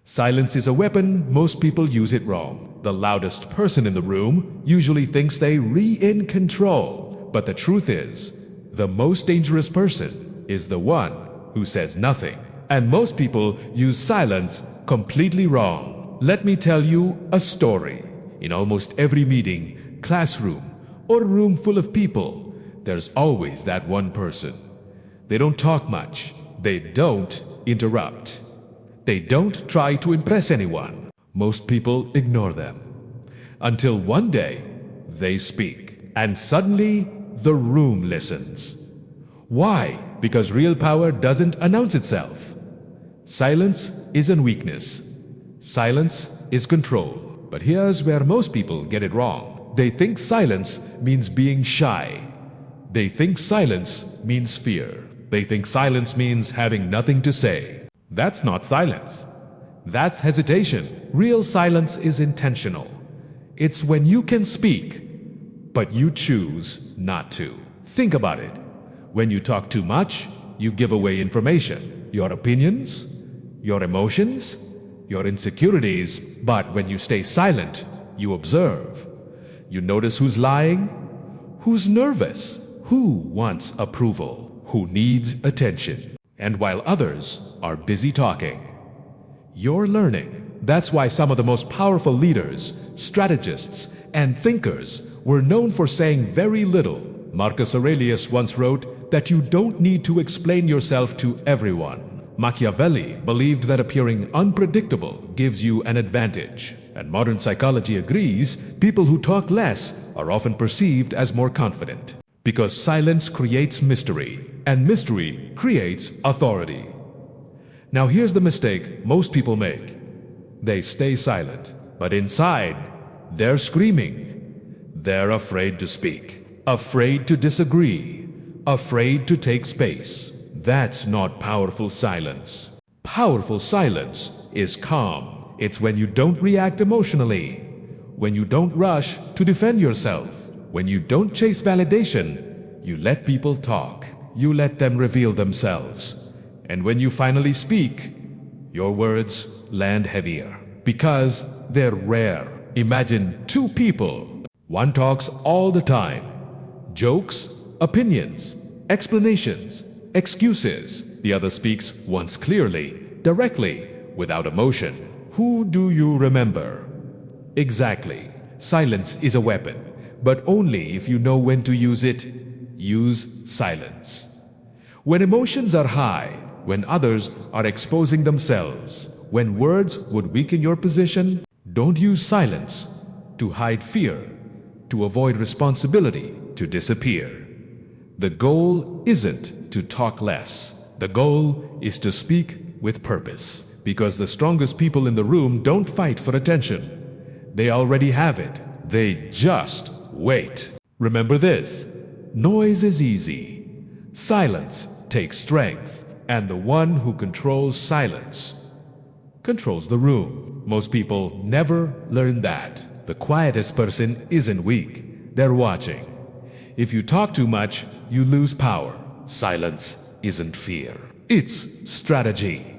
Silence is a weapon. Most people use it wrong. The loudest person in the room usually thinks they're in control. But the truth is, the most dangerous person is the one who says nothing. And most people use silence completely wrong. Let me tell you a story. In almost every meeting, classroom, or room full of people, there's always that one person. They don't talk much. They don't interrupt. They don't try to impress anyone. Most people ignore them. Until one day, they speak. And suddenly, the room listens. Why? Because real power doesn't announce itself. Silence isn't weakness. Silence is control. But here's where most people get it wrong. They think silence means being shy. They think silence means fear. They think silence means having nothing to say. That's not silence. That's hesitation. Real silence is intentional. It's when you can speak, but you choose not to. Think about it. When you talk too much, you give away information, your opinions, your emotions, your insecurities. But when you stay silent, you observe. You notice who's lying, who's nervous, who wants approval, who needs attention. And while others are busy talking, you're learning. That's why some of the most powerful leaders, strategists, and thinkers were known for saying very little. Marcus Aurelius once wrote that you don't need to explain yourself to everyone. Machiavelli believed that appearing unpredictable gives you an advantage. And modern psychology agrees, people who talk less are often perceived as more confident. Because silence creates mystery, and mystery creates authority. Now here's the mistake most people make. They stay silent, but inside, they're screaming. They're afraid to speak, afraid to disagree, afraid to take space. That's not powerful silence. Powerful silence is calm. It's when you don't react emotionally, when you don't rush to defend yourself, when you don't chase validation. You let people talk. You let them reveal themselves. And when you finally speak, your words land heavier. Because they're rare. Imagine two people. One talks all the time. Jokes, opinions, explanations, excuses. The other speaks once clearly, directly, without emotion. Who do you remember? Exactly. Silence is a weapon, but only if you know when to use it. Use silence. When emotions are high, when others are exposing themselves, when words would weaken your position, don't use silence to hide fear, to avoid responsibility, to disappear. The goal isn't to talk less. The goal is to speak with purpose. Because the strongest people in the room don't fight for attention. They already have it. They just wait. Remember this. Noise is easy. Silence takes strength. And the one who controls silence controls the room. Most people never learn that. The quietest person isn't weak. They're watching. If you talk too much, you lose power. Silence isn't fear. It's strategy.